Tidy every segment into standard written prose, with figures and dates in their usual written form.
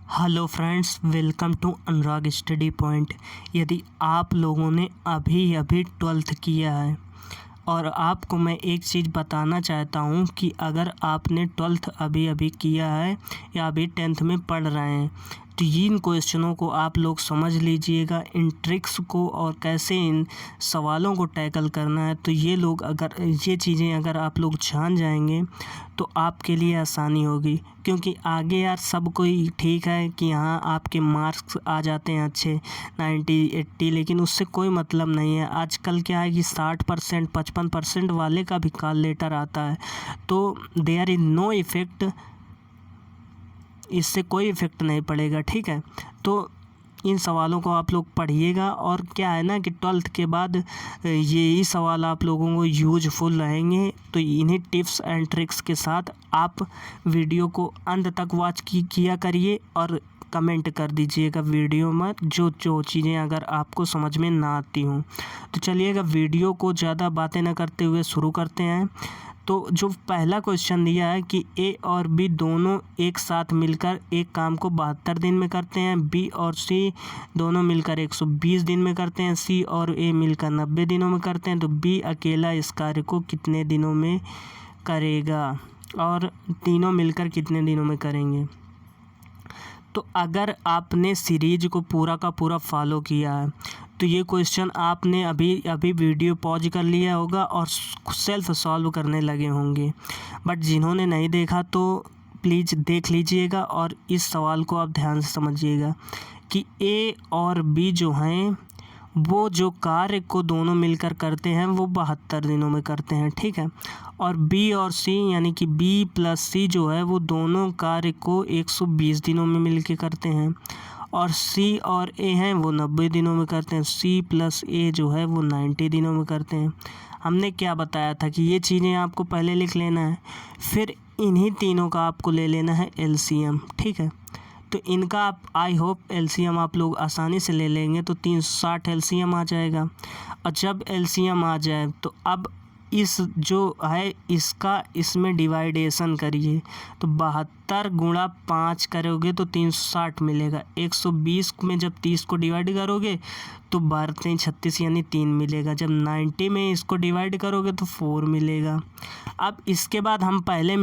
Hello friends, welcome to Anurag study point. यदि आप लोगों ने अभी अभी 12th किया है और आपको मैं एक चीज़ बताना चाहता हूँ कि अगर आपने 12th अभी अभी किया है या अभी 10th में पढ़ रहे हैं तो इन क्वेश्चनों को आप लोग समझ लीजिएगा, इन ट्रिक्स को, और कैसे इन सवालों को टैकल करना है। तो ये चीज़ें अगर आप लोग जान जाएंगे तो आपके लिए आसानी होगी, क्योंकि आगे यार सब कोई ठीक है कि हाँ आपके मार्क्स आ जाते हैं अच्छे 90 80, लेकिन उससे कोई मतलब नहीं है। आजकल क्या है कि 60% 55% वाले का भी कॉल लेटर आता है, तो देयर इज़ नो इफ़ेक्ट, इससे कोई इफ़ेक्ट नहीं पड़ेगा। ठीक है, तो इन सवालों को आप लोग पढ़िएगा। और क्या है ना कि 12th के बाद यही सवाल आप लोगों को यूजफुल रहेंगे, तो इन्हीं टिप्स एंड ट्रिक्स के साथ आप वीडियो को अंत तक वॉच किया करिए और कमेंट कर दीजिएगा वीडियो में जो चीज़ें अगर आपको समझ में ना आती हों। तो चलिएगा, वीडियो को ज़्यादा बातें ना करते हुए शुरू करते हैं। तो जो पहला क्वेश्चन दिया है कि ए और बी दोनों एक साथ मिलकर एक काम को 72 दिन में करते हैं, बी और सी दोनों मिलकर 120 दिन में करते हैं, सी और ए मिलकर 90 दिनों में करते हैं, तो बी अकेला इस कार्य को कितने दिनों में करेगा और तीनों मिलकर कितने दिनों में करेंगे। तो अगर आपने सीरीज को पूरा का पूरा फॉलो किया है तो ये क्वेश्चन आपने अभी वीडियो पॉज कर लिया होगा और सेल्फ सॉल्व करने लगे होंगे। बट जिन्होंने नहीं देखा तो प्लीज़ देख लीजिएगा और इस सवाल को आप ध्यान से समझिएगा कि ए और बी जो हैं वो जो कार्य को दोनों मिलकर करते हैं वो 72 दिनों में करते हैं। ठीक है, और बी और सी यानी कि बी प्लस सी जो है वो दोनों कार्य को 120 दिनों में मिलकर करते हैं, और सी और ए हैं वो 90 दिनों में करते हैं, सी प्लस ए जो है वो 90 दिनों में करते हैं। हमने क्या बताया था कि ये चीज़ें आपको पहले लिख लेना है, फिर इन्हीं तीनों का आपको ले लेना है एलसीएम। ठीक है, तो इनका आप आई होप एलसीएम आप लोग आसानी से ले लेंगे, तो 360 एलसीएम आ जाएगा। और जब एलसीएम आ जाए तो अब इस जो है इसका इसमें डिवाइडेशन करिए, तो 72 गुणा 5 करोगे तो 360 मिलेगा। 120 में जब 30 को डिवाइड करोगे तो 12 36 यानी 3 मिलेगा। जब 90 में इसको डिवाइड करोगे तो 4 मिलेगा। अब इसके बाद हम पहले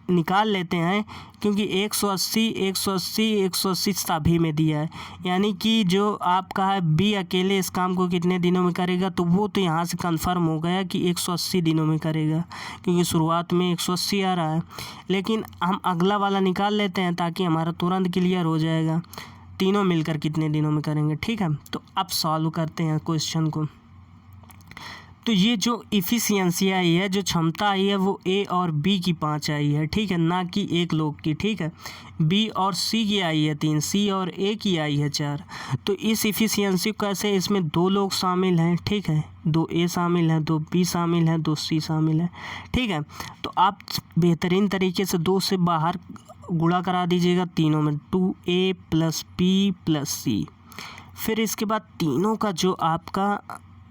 निकाल लेते हैं, क्योंकि 180 सभी में दिया है, यानी कि जो आपका है बी अकेले इस काम को कितने दिनों में करेगा, तो वो तो यहाँ से कंफर्म हो गया कि 180 दिनों में करेगा, क्योंकि शुरुआत में 180 आ रहा है। लेकिन हम अगला वाला निकाल लेते हैं ताकि हमारा तुरंत क्लियर हो जाएगा तीनों मिलकर कितने दिनों में करेंगे। ठीक है, तो अब सॉल्व करते हैं क्वेश्चन को। तो ये जो इफ़िशियंसी आई है, जो क्षमता आई है, वो ए और बी की 5 आई है। ठीक है, ना कि एक लोग की। ठीक है, बी और सी की आई है 3, सी और ए की आई है 4। तो इस इफ़िशियंसी कैसे, इसमें 2 लोग शामिल हैं। ठीक है, 2 ए शामिल हैं, 2 बी शामिल हैं, 2 सी शामिल है। ठीक है, तो आप बेहतरीन तरीके से 2 से बाहर गुणा करा दीजिएगा तीनों में, 2a + b + c। फिर इसके बाद तीनों का जो आपका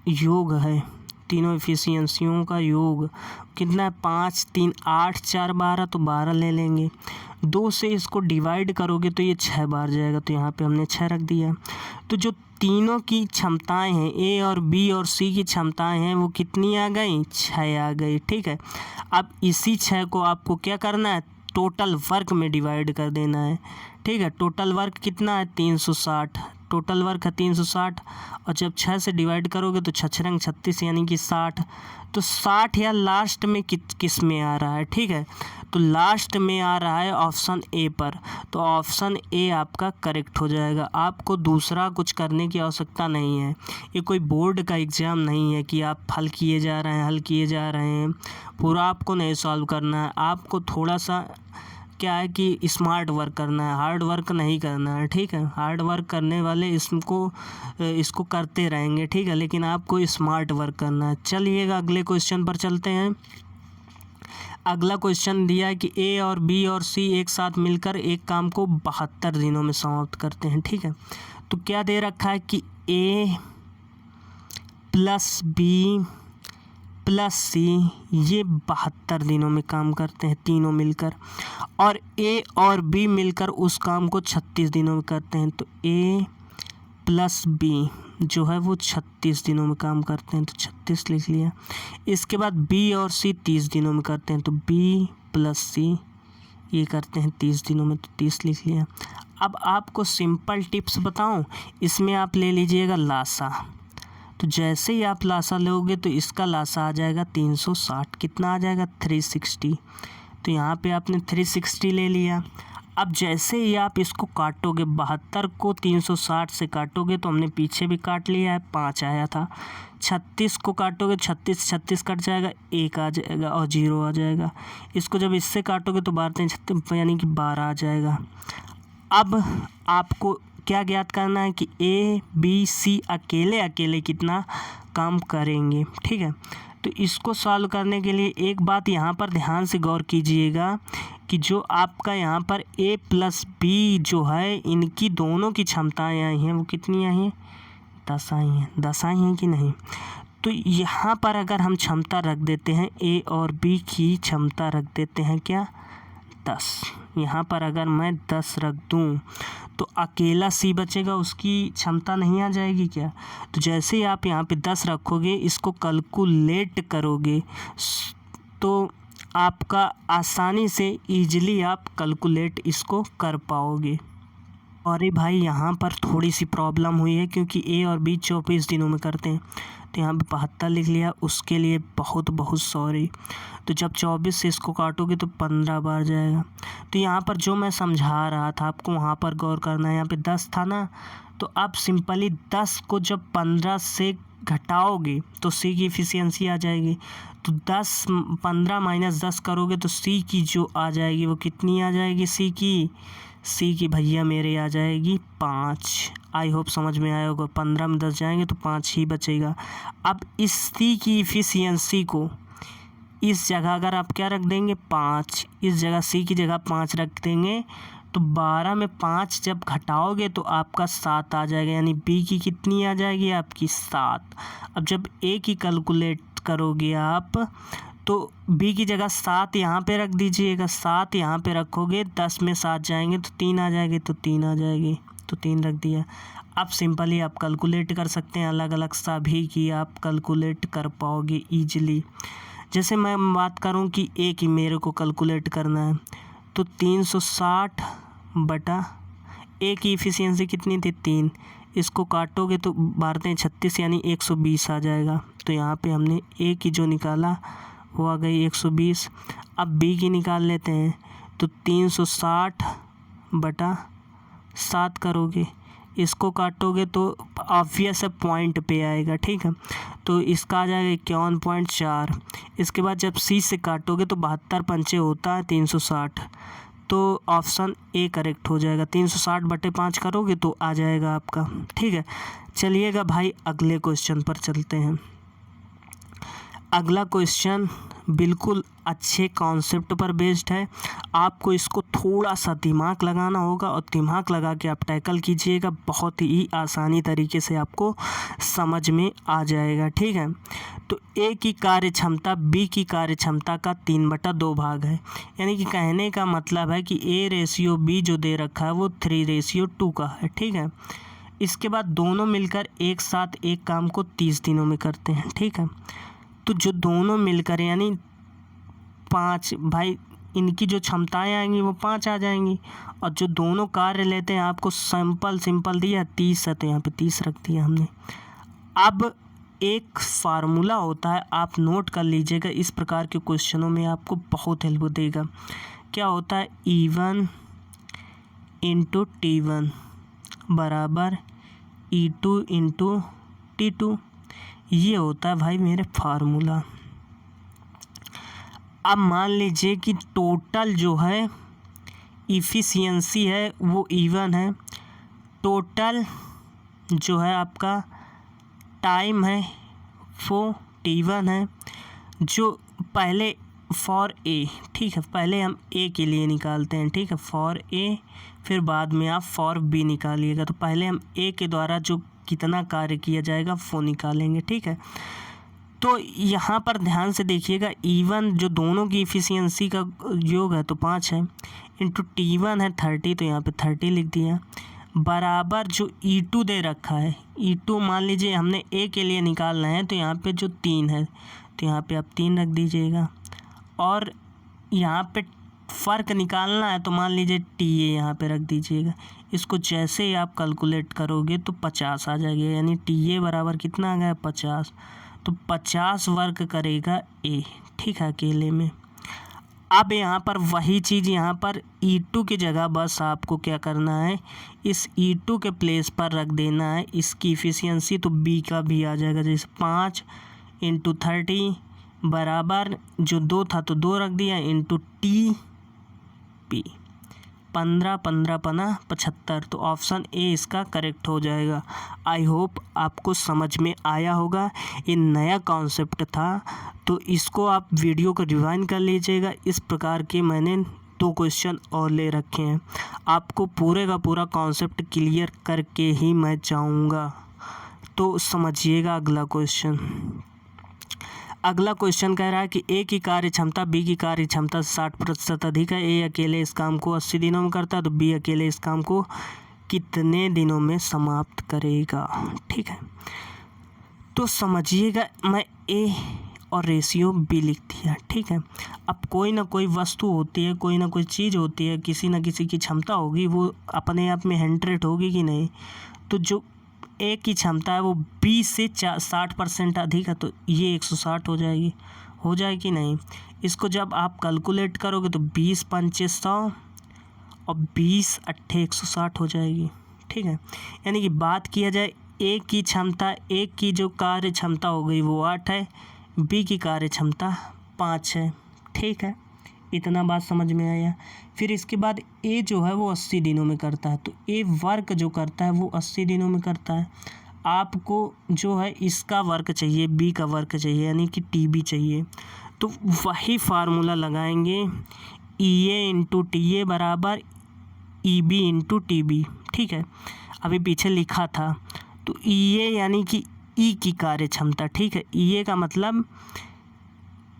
योग है, तीनों एफिशिएंसियों का योग कितना है, 5 3 8 4 12, तो 12 ले लेंगे। 2 से इसको डिवाइड करोगे तो ये 6 बार जाएगा, तो यहाँ पे हमने 6 रख दिया। तो जो तीनों की क्षमताएं हैं, ए और बी और सी की क्षमताएं हैं, वो कितनी आ गई, 6 आ गई। ठीक है, अब इसी 6 को आपको क्या करना है, टोटल वर्क में डिवाइड कर देना है। ठीक है, टोटल वर्क कितना है, 360, टोटल वर्क है 360, और जब 6 से डिवाइड करोगे तो 6 रंग 36 यानी कि 60। तो 60 या लास्ट में किस में आ रहा है, ठीक है, तो लास्ट में आ रहा है ऑप्शन ए पर, तो ऑप्शन ए आपका करेक्ट हो जाएगा। आपको दूसरा कुछ करने की आवश्यकता नहीं है। ये कोई बोर्ड का एग्ज़ाम नहीं है कि आप हल किए जा रहे हैं, पूरा आपको नहीं सॉल्व करना है। आपको थोड़ा सा क्या है कि स्मार्ट वर्क करना है, हार्ड वर्क नहीं करना है। ठीक है, हार्ड वर्क करने वाले इसको करते रहेंगे। ठीक है, लेकिन आपको स्मार्ट वर्क करना है। चलिएगा अगले क्वेश्चन पर चलते हैं। अगला क्वेश्चन दिया है कि ए और बी और सी एक साथ मिलकर एक काम को 72 दिनों में समाप्त करते हैं। ठीक है, तो क्या दे रखा है कि ए + बी प्लस सी, ये 72 दिनों में काम करते हैं तीनों मिलकर, और ए और बी मिलकर उस काम को 36 दिनों में करते हैं। तो ए प्लस बी जो है वो 36 दिनों में काम करते हैं, तो 36 लिख लिया। इसके बाद बी और सी 30 दिनों में करते हैं, तो बी प्लस सी ये करते हैं 30 दिनों में, तो 30 लिख लिया। अब आपको सिंपल टिप्स बताऊं, इसमें आप ले लीजिएगा लासा। तो जैसे ही आप लासा लोगे तो इसका लासा आ जाएगा 360, कितना आ जाएगा 360। तो यहाँ पे आपने 360 ले लिया। अब जैसे ही आप इसको काटोगे, 72 को 360 से काटोगे, तो हमने पीछे भी काट लिया है, 5 आया था। 36 को काटोगे, 36 कट जाएगा, 1 आ जाएगा और 0 आ जाएगा। इसको जब इससे काटोगे तो 12 36 यानी कि 12 आ जाएगा। अब आपको क्या ज्ञात करना है कि ए बी सी अकेले अकेले कितना काम करेंगे, ठीक है। तो इसको सॉल्व करने के लिए एक बात यहाँ पर ध्यान से गौर कीजिएगा कि जो आपका यहाँ पर ए प्लस बी जो है, इनकी दोनों की क्षमताएँ आई हैं, वो कितनी आई हैं 10 आई हैं। 10 आई हैं कि नहीं? तो यहाँ पर अगर हम क्षमता रख देते हैं, ए और बी की क्षमता रख देते हैं क्या 10। यहाँ पर अगर मैं 10 रख दूँ तो अकेला सी बचेगा, उसकी क्षमता नहीं आ जाएगी क्या? तो जैसे ही आप यहाँ पे 10 रखोगे, इसको कैलकुलेट करोगे तो आपका आसानी से ईजिली आप कैलकुलेट इसको कर पाओगे। और भाई यहाँ पर थोड़ी सी प्रॉब्लम हुई है क्योंकि ए और बी 24 दिनों में करते हैं, तो यहाँ पे 72 लिख लिया, उसके लिए बहुत बहुत सॉरी। तो जब 24 से इसको काटोगे तो 15 बार जाएगा। तो यहाँ पर जो मैं समझा रहा था आपको वहाँ पर गौर करना है। यहाँ पे 10 था ना, तो आप सिंपली 10 को जब 15 से घटाओगे तो सी की इफ़िशियंसी आ जाएगी। तो 15 माइनस 10 करोगे तो सी की जो आ जाएगी वो कितनी आ जाएगी, सी की भैया मेरे आ जाएगी 5। आई होप समझ में आया होगा। 15 में 10 जाएंगे तो 5 ही बचेगा। अब इस सी की इफ़िशियंसी को इस जगह अगर आप क्या रख देंगे 5, इस जगह सी की जगह 5 रख देंगे तो 12 में 5 जब घटाओगे तो आपका 7 आ जाएगा, यानी बी की कितनी आ जाएगी आपकी 7। अब जब ए की कैलकुलेट करोगे आप तो बी की जगह 7 यहाँ पे रख दीजिएगा, 7 यहाँ पे रखोगे, 10 में 7 जाएंगे तो 3 आ जाएगी, तो 3 आ जाएगी, तो 3 रख दिया। अब सिंपली आप कैलकुलेट कर सकते हैं, अलग अलग सभी की आप कैलकुलेट कर पाओगे ईजिली। जैसे मैं बात करूं कि ए की मेरे को कैलकुलेट करना है, तो 360 बटा ए की इफ़िशियंसी कितनी थी 3, इसको काटोगे तो 12 36 यानी 120 आ जाएगा। तो यहाँ पे हमने ए की जो निकाला वो आ गई 120। अब बी की निकाल लेते हैं, तो 360 बटा 7 करोगे, इसको काटोगे तो ऑब्वियस है पॉइंट पे आएगा, ठीक है। तो इसका आ जाएगा 51.4। इसके बाद जब सी से काटोगे तो 72 पंचे होता है 360, तो ऑप्शन ए करेक्ट हो जाएगा। 360 बटे 5 करोगे तो आ जाएगा आपका, ठीक है। चलिएगा भाई अगले क्वेश्चन पर चलते हैं। अगला क्वेश्चन बिल्कुल अच्छे कॉन्सेप्ट पर बेस्ड है। आपको इसको थोड़ा सा दिमाग लगाना होगा और दिमाग लगा के आप टैकल कीजिएगा, बहुत ही आसानी तरीके से आपको समझ में आ जाएगा, ठीक है। तो ए की कार्य क्षमता बी की कार्य क्षमता का 3/2 भाग है, यानी कि कहने का मतलब है कि ए रेशियो बी जो दे रखा है वो 3:2 का है, ठीक है। इसके बाद दोनों मिलकर एक साथ एक काम को 30 दिनों में करते हैं, ठीक है। तो जो दोनों मिलकर यानी 5 भाई, इनकी जो क्षमताएं आएंगी वो 5 आ जाएंगी, और जो दोनों कार्य लेते हैं आपको सिंपल दिया 30 है, तो यहाँ पे 30 रख दिया हमने। अब एक फार्मूला होता है, आप नोट कर लीजिएगा, इस प्रकार के क्वेश्चनों में आपको बहुत हेल्प देगा। क्या होता है, E1 × T1 बराबर E2 × T2, ये होता है भाई मेरे फार्मूला। अब मान लीजिए कि टोटल जो है इफ़िशियंसी है वो E1 है, टोटल जो है आपका टाइम है वो T1 है। जो पहले फॉर ए, ठीक है, पहले हम ए के लिए निकालते हैं, ठीक है, फॉर ए, फिर बाद में आप फॉर बी निकालिएगा। तो पहले हम ए के द्वारा जो कितना कार्य किया जाएगा वो निकालेंगे, ठीक है। तो यहाँ पर ध्यान से देखिएगा, E1 जो दोनों की इफ़िशियंसी का योग है तो 5 है, इंटू T1 है 30, तो यहाँ पे 30 लिख दिया, बराबर जो E2 दे रखा है, E2 मान लीजिए हमने A के लिए निकालना है तो यहाँ पे जो 3 है तो यहाँ पे आप 3 रख दीजिएगा, और यहाँ पे फ़र्क निकालना है तो मान लीजिए TA यहाँ पे रख दीजिएगा। इसको जैसे ही आप कैलकुलेट करोगे तो 50 आ जाएगा, यानी TA बराबर कितना आ गया 50, तो 50 वर्क करेगा A, ठीक है, अकेले में। अब यहाँ पर वही चीज़ यहाँ पर E2 की जगह बस आपको क्या करना है, इस E2 के प्लेस पर रख देना है इसकी इफ़िशियंसी, तो B का भी आ जाएगा, जैसे 5 इंटू 30 बराबर जो 2 था तो 2 रख दिया, इंटू TP, 15 15 पना 75, तो ऑप्शन ए इसका करेक्ट हो जाएगा। आई होप आपको समझ में आया होगा। ये नया कॉन्सेप्ट था तो इसको आप वीडियो को रिवाइंड कर लीजिएगा। इस प्रकार के मैंने 2 क्वेश्चन और ले रखे हैं, आपको पूरे का पूरा कॉन्सेप्ट क्लियर करके ही मैं जाऊंगा। तो समझिएगा अगला क्वेश्चन। अगला क्वेश्चन कह रहा है कि ए की कार्य क्षमता बी की कार्य क्षमता से 60% अधिक है। ए अकेले इस काम को 80 दिनों में करता है तो बी अकेले इस काम को कितने दिनों में समाप्त करेगा, ठीक है। तो समझिएगा, मैं ए और रेशियो बी लिख दिया, ठीक है। अब कोई ना कोई वस्तु होती है, कोई ना कोई चीज़ होती है, किसी न किसी की क्षमता होगी, वो अपने आप में 100 होगी कि नहीं। तो जो ए की क्षमता है वो 20 से 60% अधिक है तो ये 160 हो जाएगी कि नहीं। इसको जब आप कैलकुलेट करोगे तो 20 पंचे 100 और 20 अट्ठे 160 हो जाएगी, ठीक है। यानी कि बात किया जाए ए की क्षमता, ए की जो कार्य क्षमता हो गई वो 8 है, बी की कार्य क्षमता 5 है, ठीक है। इतना बात समझ में आया। फिर इसके बाद ए जो है वो 80 दिनों में करता है, तो ए वर्क जो करता है वो 80 दिनों में करता है। आपको जो है इसका वर्क चाहिए, बी का वर्क चाहिए, यानी कि TB चाहिए। तो वही फार्मूला लगाएंगे, EA इंटू TA बराबर EB इंटू TB, ठीक है। अभी पीछे लिखा था तो EA यानी कि E की कार्य क्षमता, ठीक है।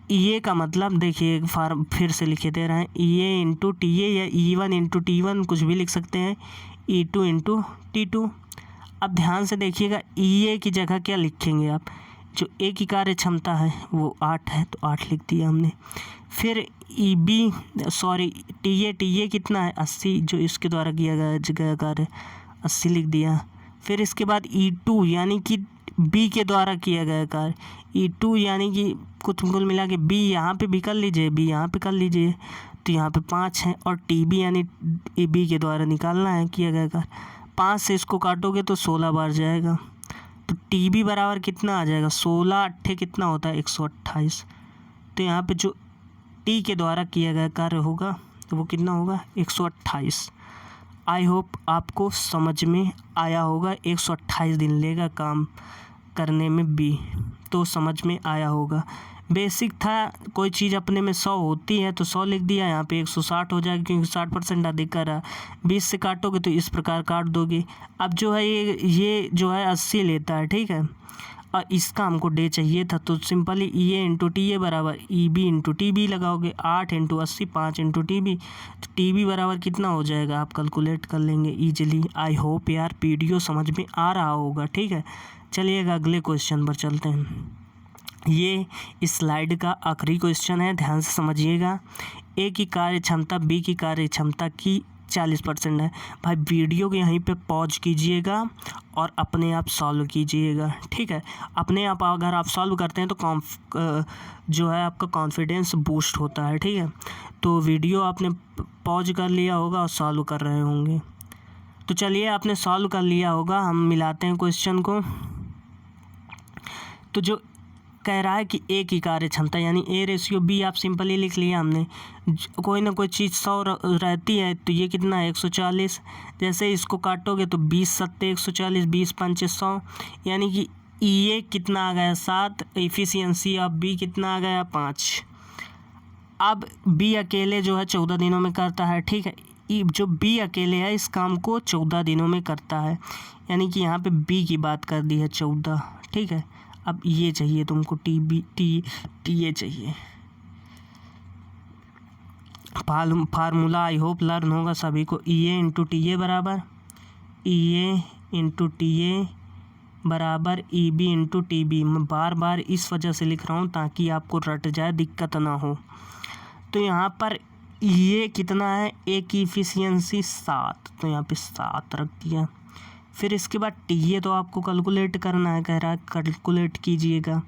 EA का मतलब देखिए फार्म फिर से लिखे दे रहे हैं, EA इंटू TA या E1 इंटू T1 कुछ भी लिख सकते हैं, E2 इंटू T2। अब ध्यान से देखिएगा, EA की जगह क्या लिखेंगे आप, जो ए की कार्य क्षमता है वो 8 है तो 8 लिख दिया हमने। फिर TA कितना है 80, जो इसके द्वारा किया गया कार्य 80 लिख दिया। फिर इसके बाद E2 यानी कि बी के द्वारा किया गया कार्य, E2 यानी कि कुछ कुल मिला के बी यहाँ पे भी कर लीजिए, बी यहाँ पे कर लीजिए, तो यहाँ पे 5 है, और TB यानी बी के द्वारा निकालना है किया गया कार्य, 5 से इसको काटोगे तो 16 बार जाएगा, तो TB बराबर कितना आ जाएगा, 16 अट्ठे कितना होता है 128। तो यहाँ पे जो टी के द्वारा किया गया कार्य होगा तो वो कितना होगा 128। आई होप आपको समझ में आया होगा। 128 दिन लेगा काम करने में बी, तो समझ में आया होगा। बेसिक था, कोई चीज़ अपने में 100 होती है तो 100 लिख दिया, यहाँ पे 160 हो जाएगा क्योंकि 60% अधिक कर रहा है। 20 से काटोगे तो इस प्रकार काट दोगे। अब जो है ये जो है 80 लेता है, ठीक है, और इसका हमको डे चाहिए था, तो सिंपली EA इंटू TA बराबर EB इंटू TB लगाओगे, 8 इंटू 80 5 इंटू TB, तो TB बराबर कितना हो जाएगा आप कैलकुलेट कर लेंगे ईजिली। आई होप यार वीडियो समझ में आ रहा होगा, ठीक है। चलिएगा अगले क्वेश्चन पर चलते हैं। ये इस स्लाइड का आखिरी क्वेश्चन है, ध्यान से समझिएगा। ए की कार्य क्षमता बी की कार्य क्षमता की 40% है। भाई वीडियो को यहीं पे पॉज कीजिएगा और अपने आप सॉल्व कीजिएगा, ठीक है। अपने आप अगर आप सॉल्व करते हैं तो जो है आपका कॉन्फिडेंस बूस्ट होता है, ठीक है। तो वीडियो आपने पॉज कर लिया होगा और सॉल्व कर रहे होंगे। तो चलिए, आपने सॉल्व कर लिया होगा, हम मिलाते हैं क्वेश्चन को। तो जो कह रहा है कि ए की कार्य क्षमता यानी A रेशियो B आप सिंपली लिख लिया हमने। कोई ना कोई चीज़ 100 रहती है तो ये कितना है 140। जैसे इसको काटोगे तो 20 सत्ते 140, 20 पंचे 100, यानी कि EA कितना आ गया 7, एफिशिएंसी ऑफ B कितना आ गया 5। अब B अकेले जो है 14 दिनों में करता है, ठीक है। जो B अकेले है इस काम को 14 दिनों में करता है, यानी कि यहाँ पे B की बात कर दी है 14, ठीक है। अब ये चाहिए तुमको टी ए चाहिए। फार्मूला आई होप लर्न होगा सभी को। ई ए इंटू टी ए बराबर E B into T B. मैं बार बार इस वजह से लिख रहा हूँ ताकि आपको रट जाए, दिक्कत ना हो। तो यहाँ पर ये कितना है, ए की इफिशियंसी 7, तो यहाँ पे 7 रख दिया। फिर इसके बाद टी ए तो आपको कैलकुलेट करना है, कह रहा है कैलकुलेट कीजिएगा।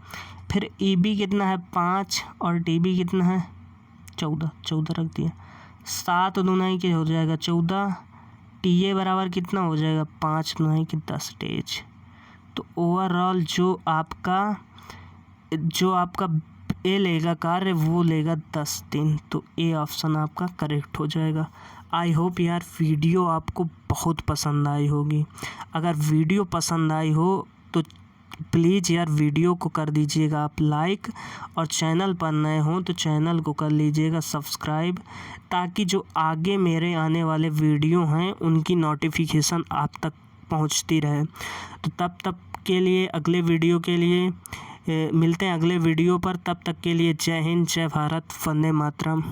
फिर ई बी कितना है 5 और टी बी कितना है 14 रख दिया। 7 दूनाई के हो जाएगा 14, टी ए बराबर कितना हो जाएगा 5 दूनाई के 10 डेज। तो ओवरऑल जो आपका ए लेगा कार्य वो लेगा 10 दिन। तो ए ऑप्शन आपका करेक्ट हो जाएगा। आई होप यार वीडियो आपको बहुत पसंद आई होगी। अगर वीडियो पसंद आई हो तो प्लीज़ यार वीडियो को कर दीजिएगा आप लाइक, और चैनल पर नए हों तो चैनल को कर लीजिएगा सब्सक्राइब, ताकि जो आगे मेरे आने वाले वीडियो हैं उनकी नोटिफिकेशन आप तक पहुंचती रहे। तो तब के लिए अगले वीडियो के लिए मिलते हैं अगले वीडियो पर। तब तक के लिए जय हिंद, जय भारत, वंदे मातरम।